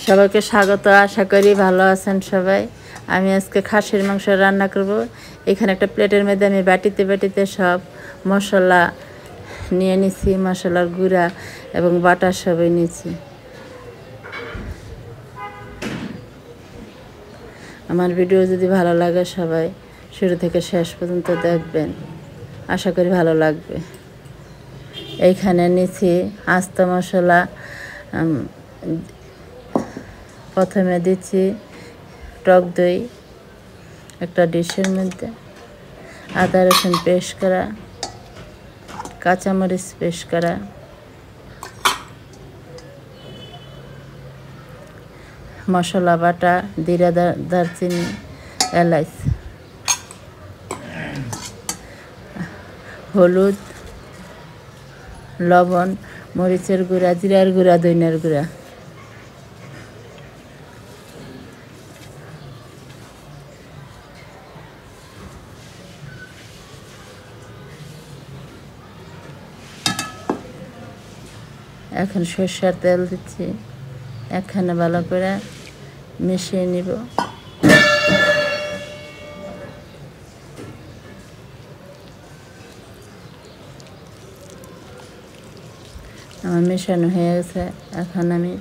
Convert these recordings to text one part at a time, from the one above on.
সবাইকে স্বাগত। আশা করি ভালো আছেন সবাই। আমি আজকে খাসির মাংস রান্না করব। এখানে একটা প্লেটের মধ্যে আমি বাটিতে সব মশলা নিয়ে নিছি, মশলার গুঁড়া এবং বাটা সবই নিয়েছি। আমার ভিডিও যদি ভালো লাগে সবাই শুরু থেকে শেষ পর্যন্ত দেখবেন, আশা করি ভালো লাগবে। এইখানে নিছি আস্ত মশলা। প্রথমে দিচ্ছি টক দই একটা ডিশের মধ্যে, আদা রসুন পেস্ট করা, কাঁচামরিচ পেস্ট করা, মশলা বাটা, জিরা, দারচিনি, এলাচ, হলুদ, লবণ, মরিচের গুঁড়া, জিরার গুঁড়া, ধনিয়ার গুঁড়া। এখন সরষের তেল দিচ্ছি, একখানে ভালো করে মিশিয়ে নিব। আমার মেশানো হয়ে গেছে। এখন আমি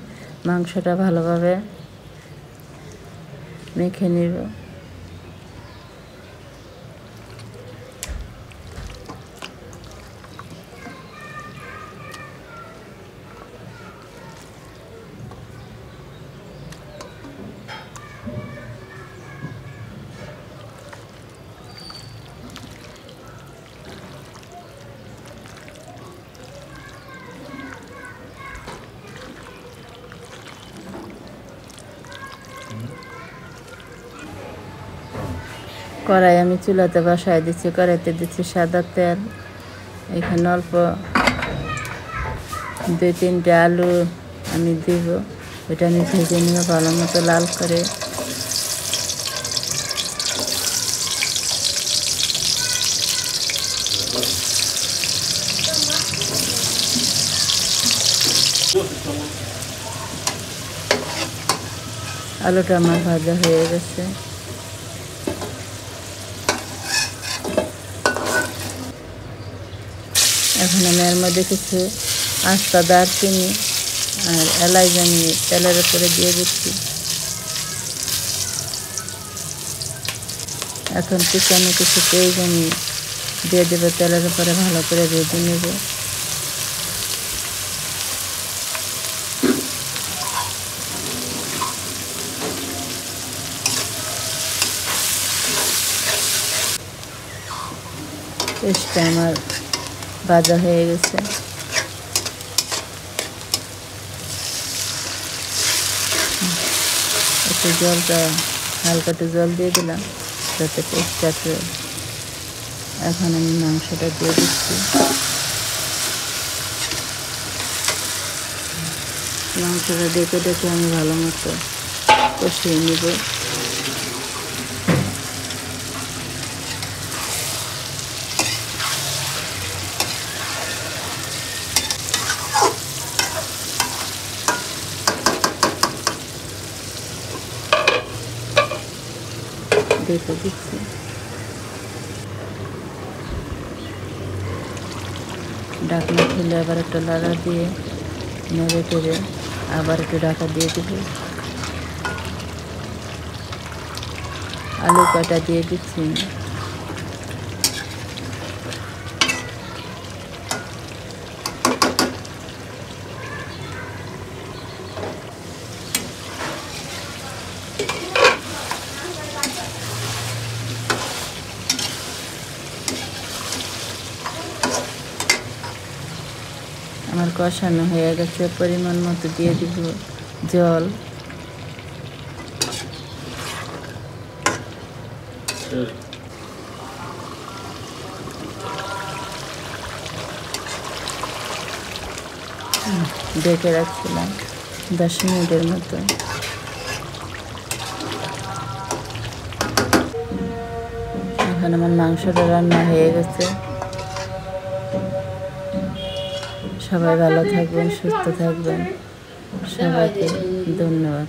মাংসটা ভালোভাবে মেখে নিব। কড়াই আমি চুলাতে বসায় দিচ্ছি। কড়াইতে দিচ্ছি সাদা তেল। এখানে অল্প 2-3টে আলু আমি দিব। ওইটা আমি ভেজে নিব ভালো মতো লাল করে। আলুটা আমার ভাজা হয়ে গেছে। এখন আমি এর মধ্যে কিছু আস্তা দারচিনি আর এলাচ আমি তেলের উপরে দিয়ে দিচ্ছি। এখন চিকেনে কিছু পেঁয়াজ আমি দিয়ে দেবো, তেলের উপরে ভালো করে ভেজে নেব। পেঁয়াজটা আমার ভাজা হয়ে গেছে। একটু জলটা হালকা একটু জল দিয়ে দিলাম যাতে পেঁয়াজটা। এখন আমি মাংসটা দিয়ে দিচ্ছি। মাংসটা ডেকে আমি ভালো মতো কষিয়ে নেব। দেখে দিচ্ছি। ঢাকনা খুলে আবার একটা লাড়া দিয়ে নেড়ে টেড়ে আবার একটু ঢাকা দিয়ে দেব। আলু কাটা দিয়ে দিচ্ছি। আমার কষানো হয়ে গেছে। পরিমাণ মতো দিয়ে দিব জল। ঢেকে রাখছিলাম 10 মিনিটের মতো। এখন আমার মাংসটা রান্না হয়ে গেছে। সবাই ভালো থাকবেন, সুস্থ থাকবেন। সবাইকে ধন্যবাদ।